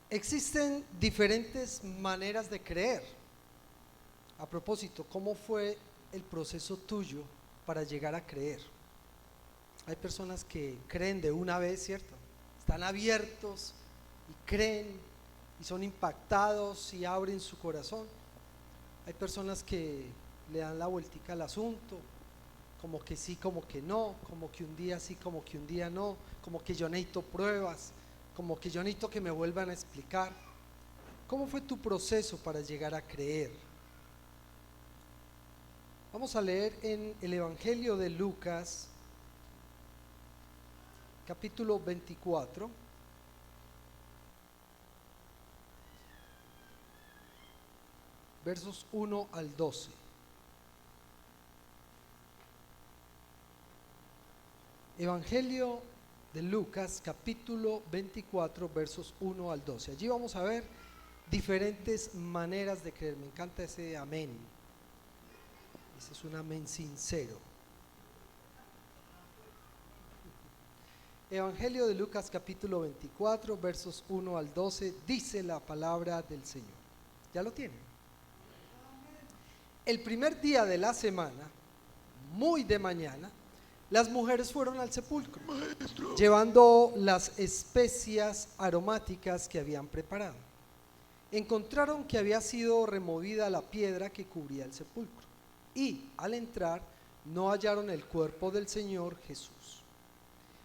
Existen diferentes maneras de creer. A propósito, ¿cómo fue el proceso tuyo para llegar a creer? Hay personas que creen de una vez, ¿cierto? Están abiertos y creen y son impactados y abren su corazón. Hay personas que le dan la vueltica al asunto, como que sí, como que no, como que un día sí, como que un día no, como que yo necesito pruebas, como que yo necesito que me vuelvan a explicar. ¿Cómo fue tu proceso para llegar a creer? Vamos a leer en el Evangelio de Lucas, capítulo 24, versos 1 al 12. Evangelio de Lucas, capítulo 24, versos 1 al 12. Allí vamos a ver diferentes maneras de creer. Me encanta ese amén. Ese es un amén sincero. Evangelio de Lucas, capítulo 24, versos 1 al 12, dice la palabra del Señor. ¿Ya lo tienen? El primer día de la semana, muy de mañana, las mujeres fueron al sepulcro, llevando las especias aromáticas que habían preparado. Encontraron que había sido removida la piedra que cubría el sepulcro, y al entrar no hallaron el cuerpo del Señor Jesús.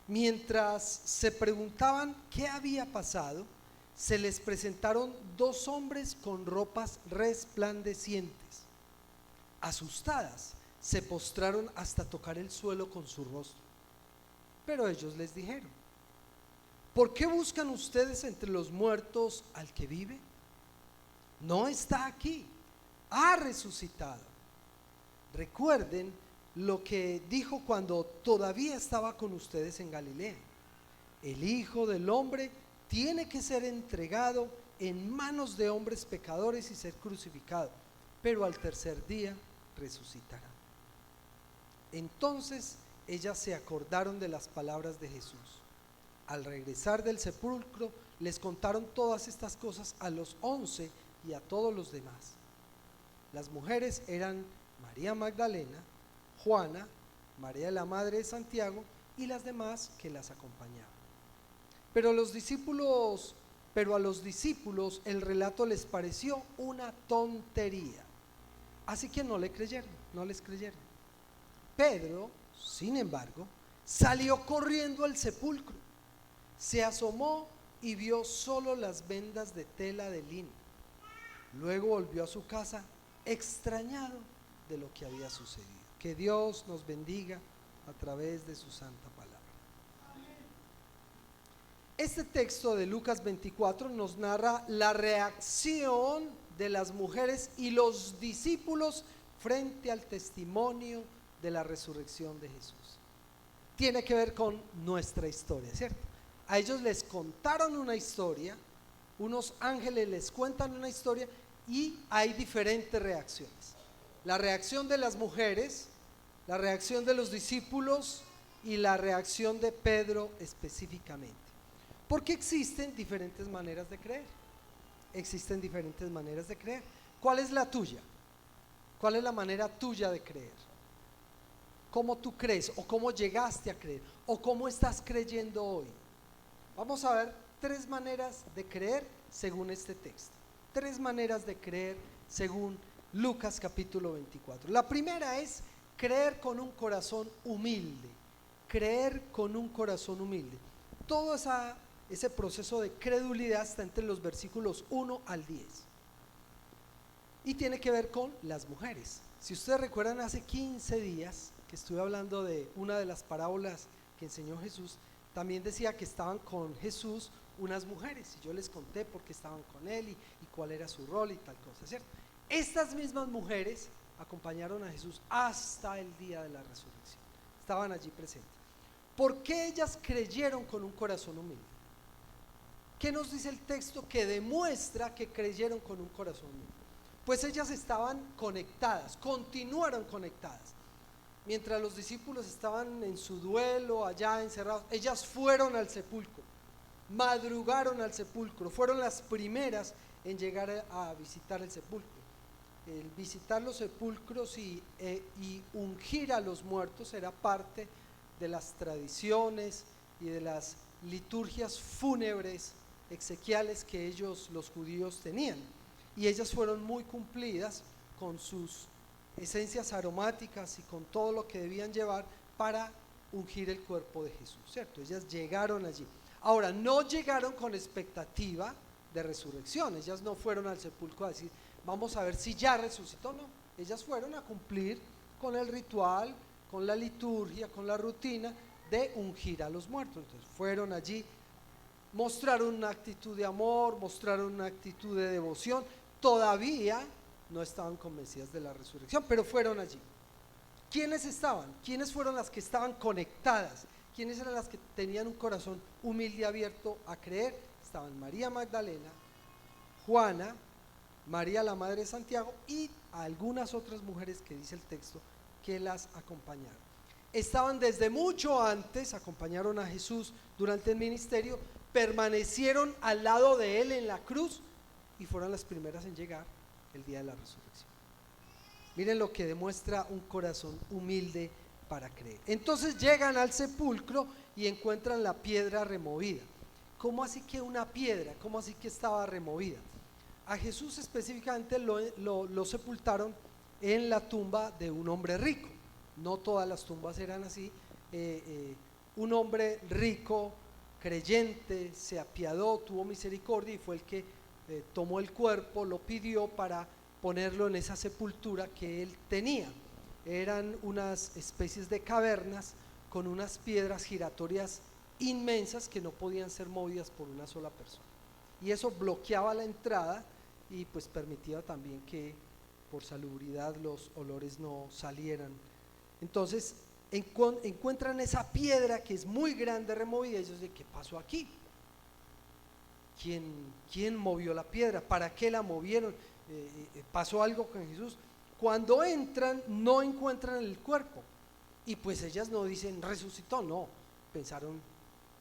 Mientras se preguntaban qué había pasado, se les presentaron dos hombres con ropas resplandecientes. Asustadas, se postraron hasta tocar el suelo con su rostro. Pero ellos les dijeron: ¿por qué buscan ustedes entre los muertos al que vive? No está aquí, ha resucitado. Recuerden lo que dijo cuando todavía estaba con ustedes en Galilea: el Hijo del Hombre tiene que ser entregado en manos de hombres pecadores y ser crucificado, pero al tercer día resucitará. Entonces ellas se acordaron de las palabras de Jesús. Al regresar del sepulcro les contaron todas estas cosas a los 11 y a todos los demás. Las mujeres eran María Magdalena, Juana, María la madre de Santiago y las demás que las acompañaban. Pero a los discípulos el relato les pareció una tontería, así que no les creyeron. Pedro, sin embargo, salió corriendo al sepulcro, se asomó y vio solo las vendas de tela de lino. Luego volvió a su casa extrañado de lo que había sucedido. Que Dios nos bendiga a través de su santa palabra. Este texto de Lucas 24 nos narra la reacción de las mujeres y los discípulos frente al testimonio de la resurrección de Jesús. Tiene que ver con nuestra historia, ¿cierto? A ellos les contaron una historia, unos ángeles les cuentan una historia y hay diferentes reacciones. La reacción de las mujeres, la reacción de los discípulos y la reacción de Pedro específicamente. Porque existen diferentes maneras de creer. Existen diferentes maneras de creer. ¿Cuál es la tuya? ¿Cuál es la manera tuya de creer? ¿Cómo tú crees o cómo llegaste a creer o cómo estás creyendo hoy? Vamos a ver tres maneras de creer según este texto. Tres maneras de creer según Lucas capítulo 24. La primera es creer con un corazón humilde. Creer con un corazón humilde. Todo ese proceso de credulidad está entre los versículos 1 al 10. Y tiene que ver con las mujeres. Si ustedes recuerdan, hace 15 días que estuve hablando de una de las parábolas que enseñó Jesús, también decía que estaban con Jesús unas mujeres, y yo les conté por qué estaban con él y cuál era su rol y tal cosa, ¿cierto? Estas mismas mujeres acompañaron a Jesús hasta el día de la resurrección, estaban allí presentes. ¿Por qué ellas creyeron con un corazón humilde? ¿Qué nos dice el texto que demuestra que creyeron con un corazón humilde? Pues ellas estaban conectadas, continuaron conectadas. Mientras los discípulos estaban en su duelo allá encerrados, ellas fueron al sepulcro madrugaron al sepulcro, fueron las primeras en llegar a visitar el sepulcro. El visitar los sepulcros y ungir a los muertos era parte de las tradiciones y de las liturgias fúnebres exequiales que ellos, los judíos, tenían, y ellas fueron muy cumplidas con sus esencias aromáticas y con todo lo que debían llevar para ungir el cuerpo de Jesús, ¿cierto? Ellas llegaron allí. Ahora, no llegaron con expectativa de resurrección, ellas no fueron al sepulcro a decir, vamos a ver si ya resucitó, no, ellas fueron a cumplir con el ritual, con la liturgia, con la rutina de ungir a los muertos. Entonces fueron allí, mostraron una actitud de amor, mostraron una actitud de devoción, todavía no estaban convencidas de la resurrección, pero fueron allí. ¿Quiénes estaban? ¿Quiénes fueron las que estaban conectadas? ¿Quiénes eran las que tenían un corazón humilde y abierto a creer? Estaban María Magdalena, Juana, María la madre de Santiago y algunas otras mujeres que dice el texto que las acompañaron. Estaban desde mucho antes, acompañaron a Jesús durante el ministerio, permanecieron al lado de él en la cruz y fueron las primeras en llegar el día de la resurrección. Miren lo que demuestra un corazón humilde para creer. Entonces llegan al sepulcro y encuentran la piedra removida. ¿Cómo así que una piedra? ¿Cómo así que estaba removida? A Jesús específicamente lo sepultaron en la tumba de un hombre rico. No todas las tumbas eran así. Un hombre rico, creyente, se apiadó, tuvo misericordia y fue el que tomó el cuerpo, lo pidió para ponerlo en esa sepultura que él tenía. Eran unas especies de cavernas con unas piedras giratorias inmensas que no podían ser movidas por una sola persona, y eso bloqueaba la entrada y pues permitía también que por salubridad los olores no salieran. Entonces encuentran esa piedra que es muy grande removida, y ellos dicen, ¿qué pasó aquí? ¿Quién movió la piedra? ¿Para qué la movieron? ¿Pasó algo con Jesús? Cuando entran no encuentran el cuerpo, y pues ellas no dicen resucitó, no, pensaron,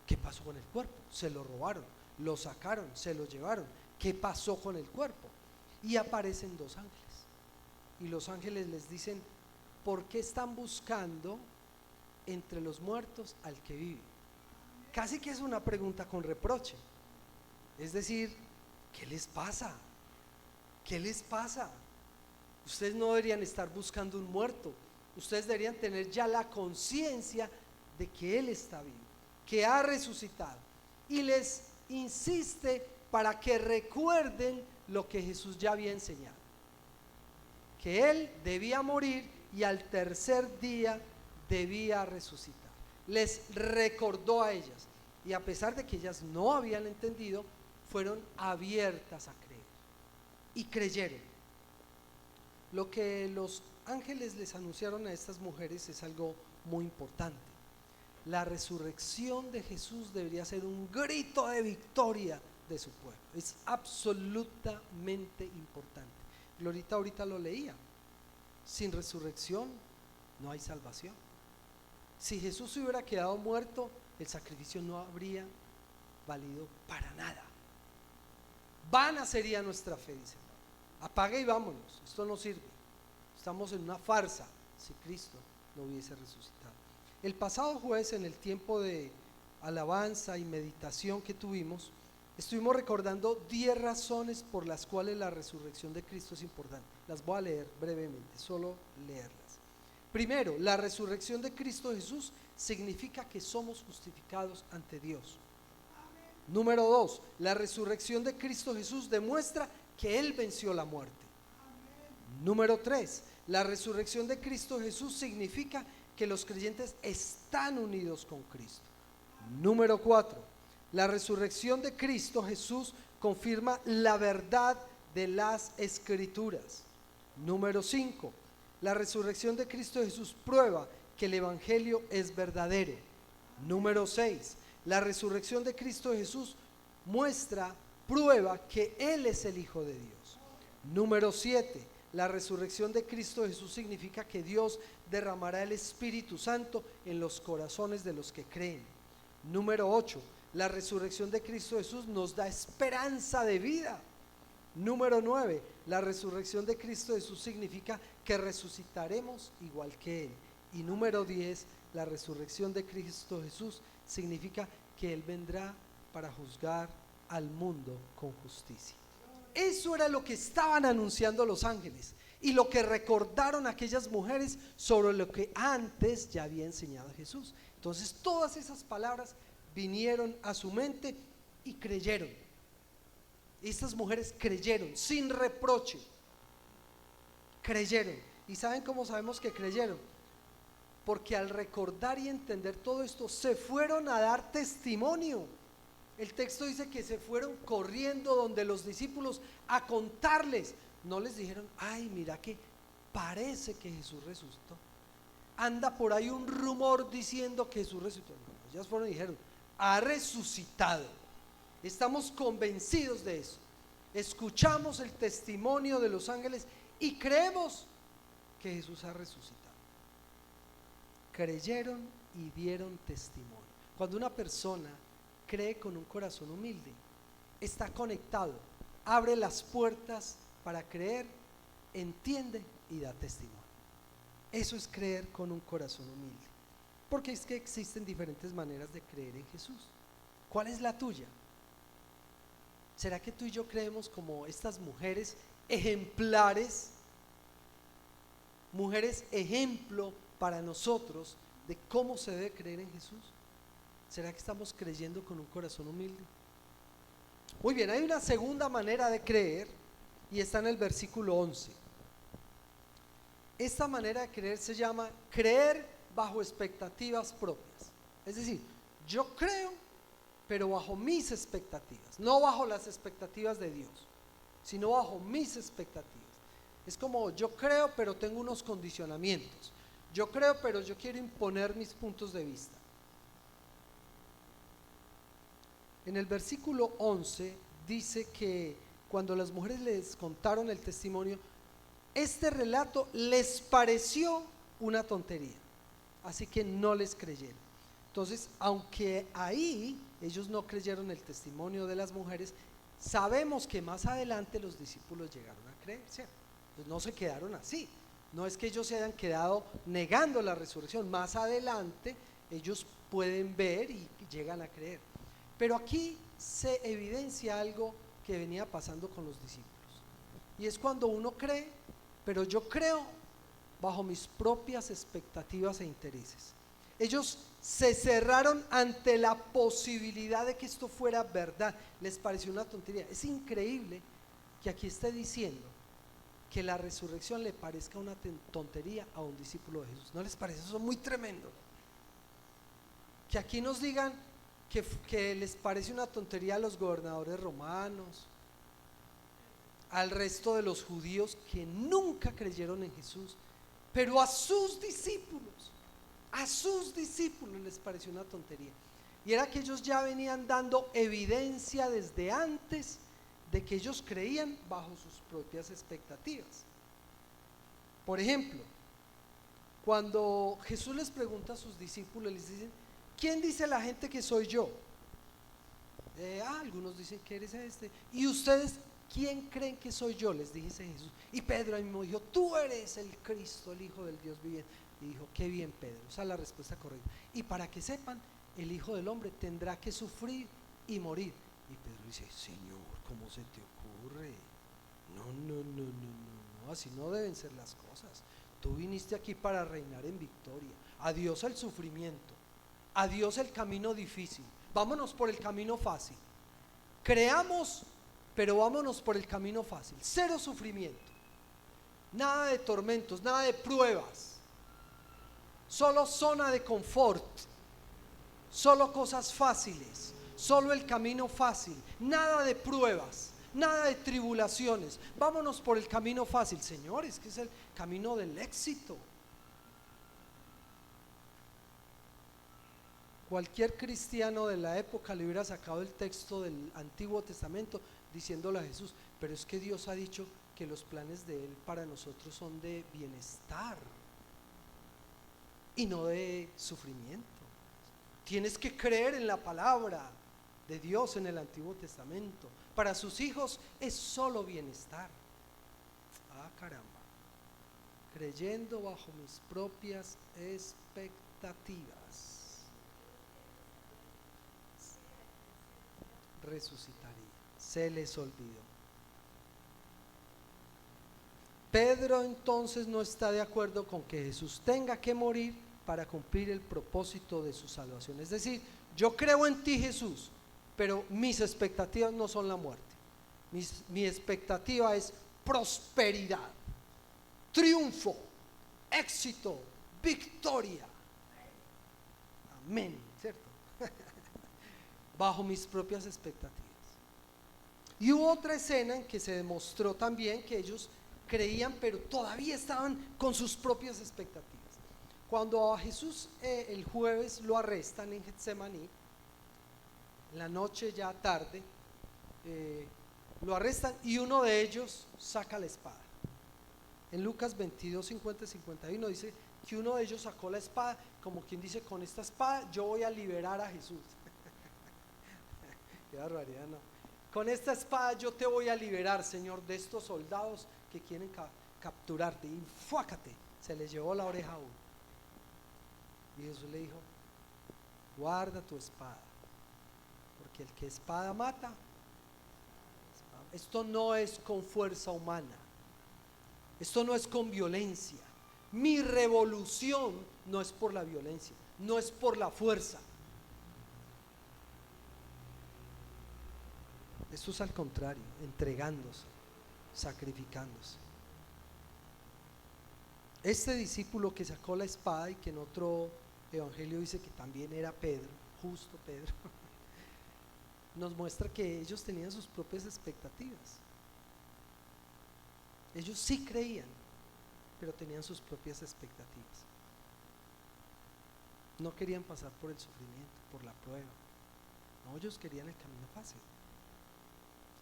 ¿qué pasó con el cuerpo? Se lo robaron, lo sacaron, se lo llevaron, ¿qué pasó con el cuerpo? Y aparecen dos ángeles, y los ángeles les dicen, ¿por qué están buscando entre los muertos al que vive? Casi que es una pregunta con reproche, es decir, ¿qué les pasa? ¿Qué les pasa? Ustedes no deberían estar buscando un muerto, ustedes deberían tener ya la conciencia de que Él está vivo, que ha resucitado, y les insiste para que recuerden lo que Jesús ya había enseñado, que Él debía morir y al tercer día debía resucitar. Les recordó a ellas, y a pesar de que ellas no habían entendido, fueron abiertas a creer y creyeron. Lo que los ángeles les anunciaron a estas mujeres es algo muy importante. La resurrección de Jesús debería ser un grito de victoria de su pueblo. Es absolutamente importante. Glorita ahorita lo leía. Sin resurrección no hay salvación. Si Jesús se hubiera quedado muerto, el sacrificio no habría valido para nada. Vana sería nuestra fe, dice. Apague y vámonos, esto no sirve. Estamos en una farsa si Cristo no hubiese resucitado. El pasado jueves, en el tiempo de alabanza y meditación que tuvimos, estuvimos recordando 10 razones por las cuales la resurrección de Cristo es importante. Las voy a leer brevemente, solo leerlas. Primero, la resurrección de Cristo Jesús significa que somos justificados ante Dios. Número 2, la resurrección de Cristo Jesús demuestra que Él venció la muerte. Número 3, la resurrección de Cristo Jesús significa que los creyentes están unidos con Cristo. Número 4, la resurrección de Cristo Jesús confirma la verdad de las Escrituras. Número 5, la resurrección de Cristo Jesús prueba que el Evangelio es verdadero. Número 6, la resurrección de Cristo Jesús prueba que Él es el Hijo de Dios. Número 7, la resurrección de Cristo Jesús significa que Dios derramará el Espíritu Santo en los corazones de los que creen. Número 8, La resurrección de Cristo Jesús nos da esperanza de vida. Número 9, la resurrección de Cristo Jesús significa que resucitaremos igual que Él. Y número 10, la resurrección de Cristo Jesús significa que Él vendrá para juzgar al mundo con justicia. Eso era lo que estaban anunciando los ángeles y lo que recordaron aquellas mujeres sobre lo que antes ya había enseñado Jesús. Entonces todas esas palabras vinieron a su mente y creyeron. Estas mujeres creyeron sin reproche. Creyeron. ¿Y saben cómo sabemos que creyeron? Porque al recordar y entender todo esto, se fueron a dar testimonio. El texto dice que se fueron corriendo donde los discípulos a contarles. No les dijeron, ay, mira que parece que Jesús resucitó. Anda por ahí un rumor diciendo que Jesús resucitó. No, ellas fueron y dijeron, ha resucitado. Estamos convencidos de eso. Escuchamos el testimonio de los ángeles y creemos que Jesús ha resucitado. Creyeron y dieron testimonio. Cuando una persona cree con un corazón humilde, está conectado, abre las puertas para creer, entiende y da testimonio. Eso es creer con un corazón humilde. Porque es que existen diferentes maneras de creer en Jesús. ¿Cuál es la tuya? ¿Será que tú y yo creemos como estas mujeres ejemplares? Mujeres ejemplo para nosotros de cómo se debe creer en Jesús. ¿Será que estamos creyendo con un corazón humilde? Muy bien, hay una segunda manera de creer y está en el versículo 11. Esta manera de creer se llama creer bajo expectativas propias. Es decir, yo creo, pero bajo mis expectativas, no bajo las expectativas de Dios, sino bajo mis expectativas. Es como yo creo, pero tengo unos condicionamientos. Yo creo, pero yo quiero imponer mis puntos de vista. En el versículo 11 dice que cuando las mujeres les contaron el testimonio, este relato les pareció una tontería, así que no les creyeron. Entonces, aunque ahí ellos no creyeron el testimonio de las mujeres, sabemos que más adelante los discípulos llegaron a creer, ¿cierto? Pues no se quedaron así. No es que ellos se hayan quedado negando la resurrección, más adelante ellos pueden ver y llegan a creer. Pero aquí se evidencia algo que venía pasando con los discípulos, y es cuando uno cree, pero yo creo bajo mis propias expectativas e intereses. Ellos se cerraron ante la posibilidad de que esto fuera verdad, les pareció una tontería. Es increíble que aquí esté diciendo que la resurrección le parezca una tontería a un discípulo de Jesús. ¿No les parece eso muy tremendo? Que aquí nos digan que les parece una tontería a los gobernadores romanos, al resto de los judíos que nunca creyeron en Jesús, pero a sus discípulos les pareció una tontería. Y era que ellos ya venían dando evidencia desde antes de que ellos creían bajo sus propias expectativas. Por ejemplo, cuando Jesús les pregunta a sus discípulos, les dicen, ¿quién dice la gente que soy yo? Algunos dicen que eres este. ¿Y ustedes quién creen que soy yo? Les dice Jesús. Y Pedro ahí mismo dijo, tú eres el Cristo, el Hijo del Dios viviente. Y dijo, qué bien, Pedro, esa es la respuesta correcta. Y para que sepan, el Hijo del Hombre tendrá que sufrir y morir. Y Pedro dice, Señor, ¿cómo se te ocurre? No, así no deben ser las cosas. Tú viniste aquí para reinar en victoria. Adiós el sufrimiento, adiós el camino difícil, vámonos por el camino fácil. Creamos, pero vámonos por el camino fácil. Cero sufrimiento, nada de tormentos, nada de pruebas, solo zona de confort, solo cosas fáciles, solo el camino fácil, nada de pruebas, nada de tribulaciones. Vámonos por el camino fácil, señores, que es el camino del éxito. Cualquier cristiano de la época le hubiera sacado el texto del Antiguo Testamento diciéndole a Jesús, pero es que Dios ha dicho que los planes de Él para nosotros son de bienestar y no de sufrimiento. Tienes que creer en la palabra. de Dios en el Antiguo Testamento. Para sus hijos es solo bienestar. Ah, caramba. Creyendo bajo mis propias expectativas, resucitaría. Se les olvidó. Pedro entonces no está de acuerdo con que Jesús tenga que morir para cumplir el propósito de su salvación. Es decir, yo creo en ti, Jesús, pero mis expectativas no son la muerte. Mi expectativa es prosperidad, triunfo, éxito, victoria. Amén, ¿cierto? Bajo mis propias expectativas. Y hubo otra escena en que se demostró también que ellos creían, pero todavía estaban con sus propias expectativas. Cuando a Jesús el jueves lo arrestan en Getsemaní, en la noche ya tarde, lo arrestan y uno de ellos saca la espada. En Lucas 22, 50 y 51 dice que uno de ellos sacó la espada, como quien dice, con esta espada yo voy a liberar a Jesús. Qué barbaridad, ¿no? Con esta espada yo te voy a liberar, Señor, de estos soldados que quieren capturarte. Y ¡fuácate! Se les llevó la oreja a uno. Y Jesús le dijo: guarda tu espada, porque el que espada mata. Esto no es con fuerza humana, esto no es con violencia. Mi revolución no es por la violencia, no es por la fuerza. Esto es al contrario, entregándose, sacrificándose. Este discípulo que sacó la espada y que en otro evangelio dice que también era Pedro, justo Pedro, nos muestra que ellos tenían sus propias expectativas. Ellos sí creían, pero tenían sus propias expectativas. No querían pasar por el sufrimiento, por la prueba. No, ellos querían el camino fácil.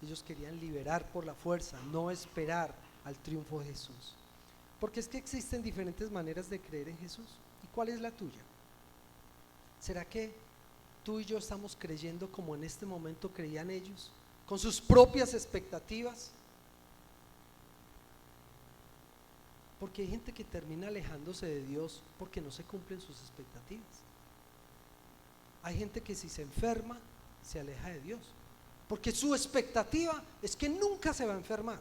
Ellos querían liberar por la fuerza, no esperar al triunfo de Jesús. Porque es que existen diferentes maneras de creer en Jesús. ¿Y cuál es la tuya? ¿Será que tú y yo estamos creyendo como en este momento creían ellos, con sus propias expectativas? Porque hay gente que termina alejándose de Dios porque no se cumplen sus expectativas. Hay gente que si se enferma se aleja de Dios porque su expectativa es que nunca se va a enfermar.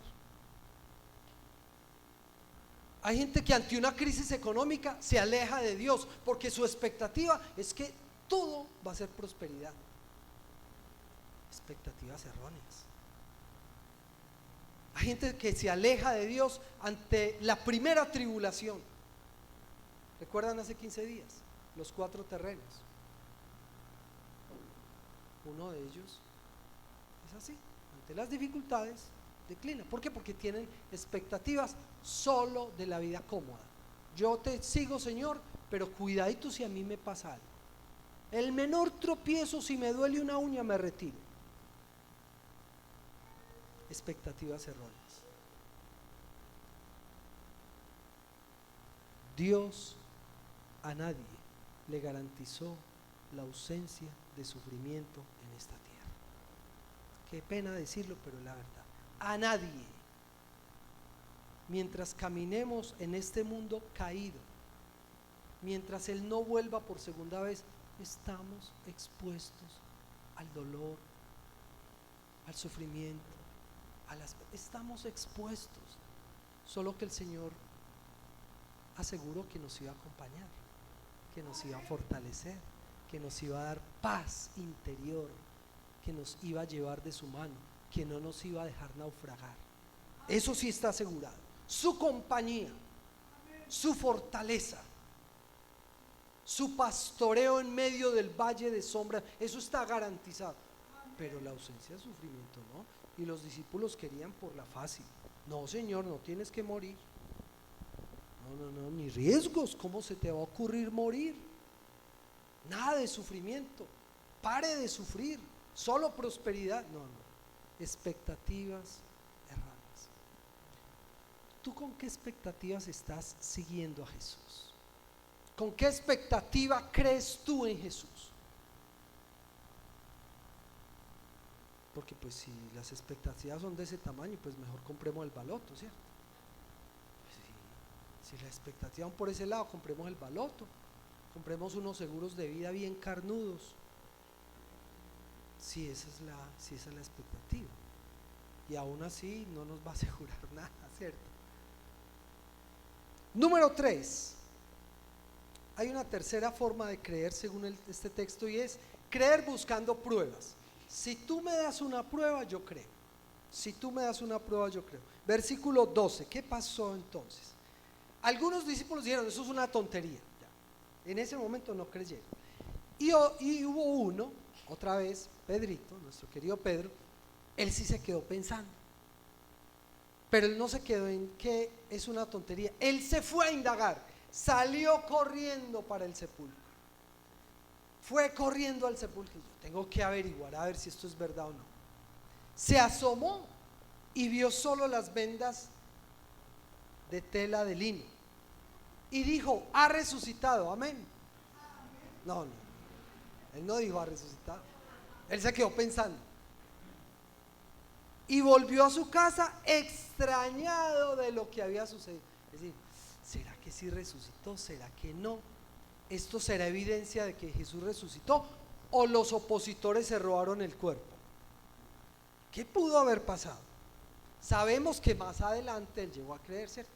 Hay gente que ante una crisis económica se aleja de Dios porque su expectativa es que todo va a ser prosperidad. Expectativas erróneas. Hay gente que se aleja de Dios ante la primera tribulación. ¿Recuerdan hace 15 días? Los 4 terrenos. Uno de ellos es así, ante las dificultades declina. ¿Por qué? Porque tienen expectativas solo de la vida cómoda. Yo te sigo, Señor, pero cuidadito si a mí me pasa algo. El menor tropiezo, si me duele una uña, me retiro. Expectativas erróneas. Dios a nadie le garantizó la ausencia de sufrimiento en esta tierra. Qué pena decirlo, pero la verdad, a nadie. Mientras caminemos en este mundo caído, mientras Él no vuelva por segunda vez, estamos expuestos al dolor, al sufrimiento, estamos expuestos. Solo que el Señor aseguró que nos iba a acompañar, que nos iba a fortalecer, que nos iba a dar paz interior, que nos iba a llevar de su mano, que no nos iba a dejar naufragar. Eso sí está asegurado. Su compañía, su fortaleza, su pastoreo en medio del valle de sombra, eso está garantizado. Pero la ausencia de sufrimiento no. Y los discípulos querían por la fácil. No, Señor, no tienes que morir. No, ni riesgos. ¿Cómo se te va a ocurrir morir? Nada de sufrimiento. Pare de sufrir. Solo prosperidad. No. Expectativas erradas. ¿Tú con qué expectativas estás siguiendo a Jesús? ¿Con qué expectativa crees tú en Jesús? porque pues si las expectativas son de ese tamaño, pues mejor compremos el baloto, ¿cierto? Si la expectativa van por ese lado, compremos el baloto, compremos unos seguros de vida bien carnudos, si esa es la expectativa, y aún así no nos va a asegurar nada, ¿cierto? Número 3, hay una tercera forma de creer según este texto, y es creer buscando pruebas. Si tú me das una prueba, yo creo. Si tú me das una prueba, yo creo. Versículo 12, ¿qué pasó entonces? Algunos discípulos dijeron, eso es una tontería. Ya. En ese momento no creyeron. Y hubo uno, otra vez, Pedrito, nuestro querido Pedro, él sí se quedó pensando. Pero él no se quedó en que es una tontería. Él se fue a indagar, salió corriendo para el sepulcro. Fue corriendo al sepulcro. Yo tengo que averiguar a ver si esto es verdad o no. Se asomó y vio solo las vendas de tela de lino y dijo, ha resucitado, amén. No, él no dijo ha resucitado, él se quedó pensando y volvió a su casa extrañado de lo que había sucedido. Es decir, ¿será que sí resucitó? ¿Será que no? ¿Esto será evidencia de que Jesús resucitó o los opositores se robaron el cuerpo? ¿Qué pudo haber pasado? Sabemos que más adelante él llegó a creer, ¿cierto?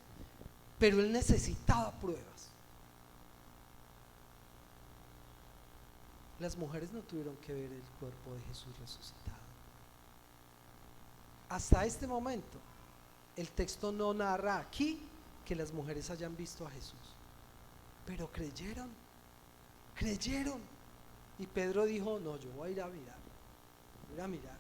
Pero él necesitaba pruebas. Las mujeres no tuvieron que ver el cuerpo de Jesús resucitado. Hasta este momento, el texto no narra aquí que las mujeres hayan visto a Jesús, pero creyeron. Y Pedro dijo, no, yo voy a ir a mirar, voy a ir a mirar.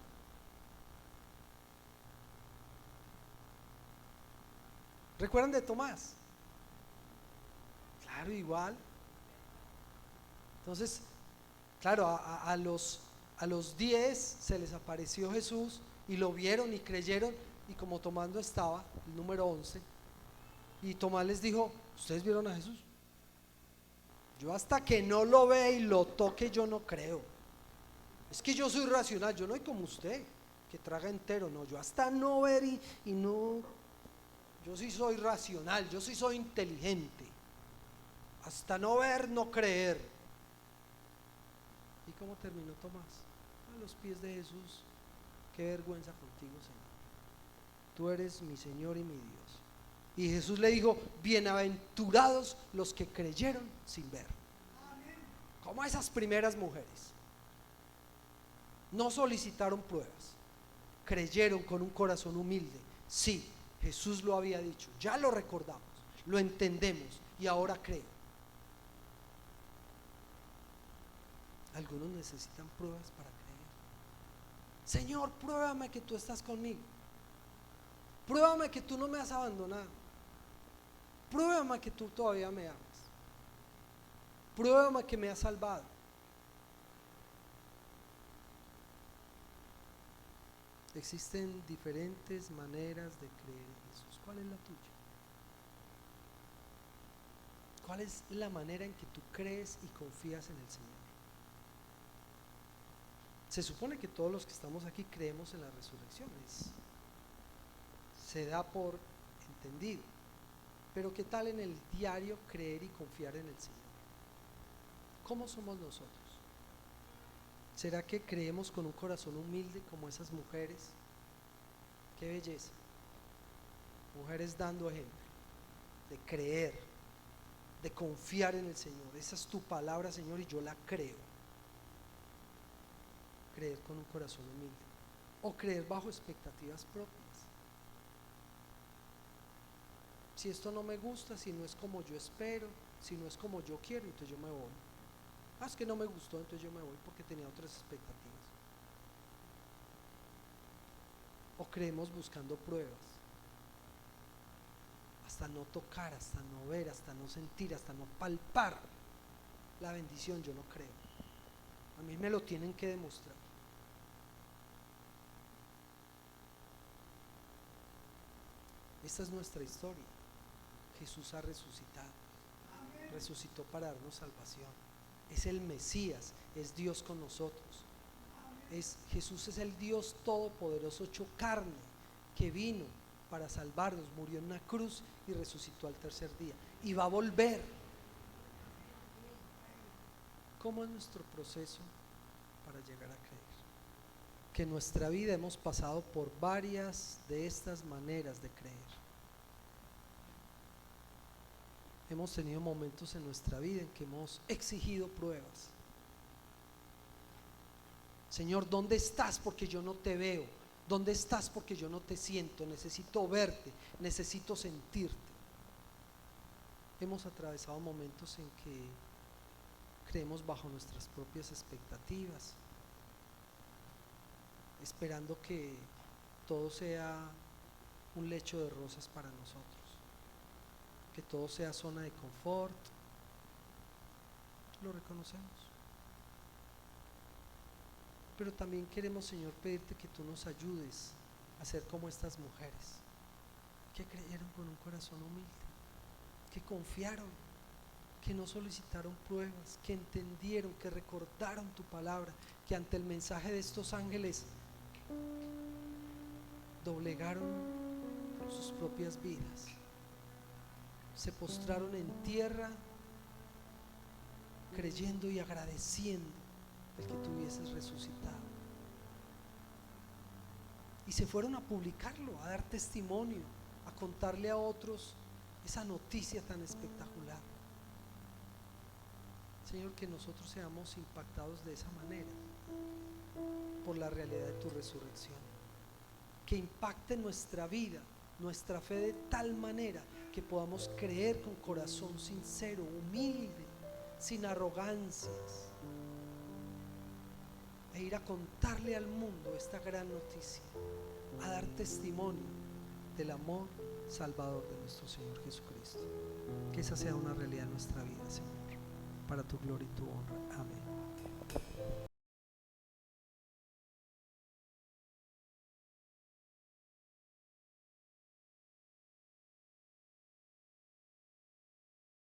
¿Recuerdan de Tomás? Claro, igual. Entonces, claro, a los 10 se les apareció Jesús y lo vieron y creyeron, y como Tomás no estaba, el número 11, y Tomás les dijo, ¿ustedes vieron a Jesús? Yo hasta que no lo vea y lo toque, yo no creo. Es que yo soy racional, yo no soy como usted, que traga entero, no, yo hasta no ver y no, yo sí soy racional, yo sí soy inteligente, hasta no ver, no creer. ¿Y cómo terminó Tomás? A los pies de Jesús. Qué vergüenza contigo, Señor, tú eres mi Señor y mi Dios. Y Jesús le dijo, bienaventurados los que creyeron sin ver. Como esas primeras mujeres, no solicitaron pruebas, creyeron con un corazón humilde. Sí, Jesús lo había dicho, ya lo recordamos, lo entendemos y ahora creo. Algunos necesitan pruebas para creer. Señor, pruébame que tú estás conmigo, pruébame que tú no me has abandonado, pruébame que tú todavía me amas, pruébame que me has salvado. Existen diferentes maneras de creer en Jesús. ¿Cuál es la tuya? ¿Cuál es la manera en que tú crees y confías en el Señor? Se supone que todos los que estamos aquí creemos en la resurrección, se da por entendido, pero ¿qué tal en el diario creer y confiar en el Señor? ¿Cómo somos nosotros? ¿Será que creemos con un corazón humilde como esas mujeres? ¡Qué belleza! Mujeres dando ejemplo de creer, de confiar en el Señor. Esa es tu palabra, Señor, y yo la creo. Creer con un corazón humilde o creer bajo expectativas propias. Si esto no me gusta, si no es como yo espero, si no es como yo quiero, entonces yo me voy. Es que no me gustó, entonces yo me voy porque tenía otras expectativas. O creemos buscando pruebas, hasta no tocar, hasta no ver, hasta no sentir, hasta no palpar la bendición. Yo no creo, a mí me lo tienen que demostrar. Esta es nuestra historia. Jesús ha resucitado, resucitó para darnos salvación. Es el Mesías, es Dios con nosotros. Jesús es el Dios todopoderoso hecho carne, que vino para salvarnos, murió en una cruz y resucitó al tercer día y va a volver. ¿Cómo es nuestro proceso para llegar a creer? Que en nuestra vida hemos pasado por varias de estas maneras de creer. Hemos tenido momentos en nuestra vida en que hemos exigido pruebas. Señor, ¿dónde estás? Porque yo no te veo. ¿Dónde estás? Porque yo no te siento. Necesito verte, necesito sentirte. Hemos atravesado momentos en que creemos bajo nuestras propias expectativas, esperando que todo sea un lecho de rosas para nosotros, que todo sea zona de confort. Lo reconocemos, pero también queremos, Señor, pedirte que tú nos ayudes a ser como estas mujeres que creyeron con un corazón humilde, que confiaron, que no solicitaron pruebas, que entendieron, que recordaron tu palabra, que ante el mensaje de estos ángeles doblegaron sus propias vidas, se postraron en tierra creyendo y agradeciendo el que tú hubieses resucitado, y se fueron a publicarlo, a dar testimonio, a contarle a otros esa noticia tan espectacular. Señor, que nosotros seamos impactados de esa manera por la realidad de tu resurrección, que impacte nuestra vida, nuestra fe, de tal manera que podamos creer con corazón sincero, humilde, sin arrogancias, e ir a contarle al mundo esta gran noticia, a dar testimonio del amor salvador de nuestro Señor Jesucristo. Que esa sea una realidad en nuestra vida, Señor, para tu gloria y tu honra. Amén.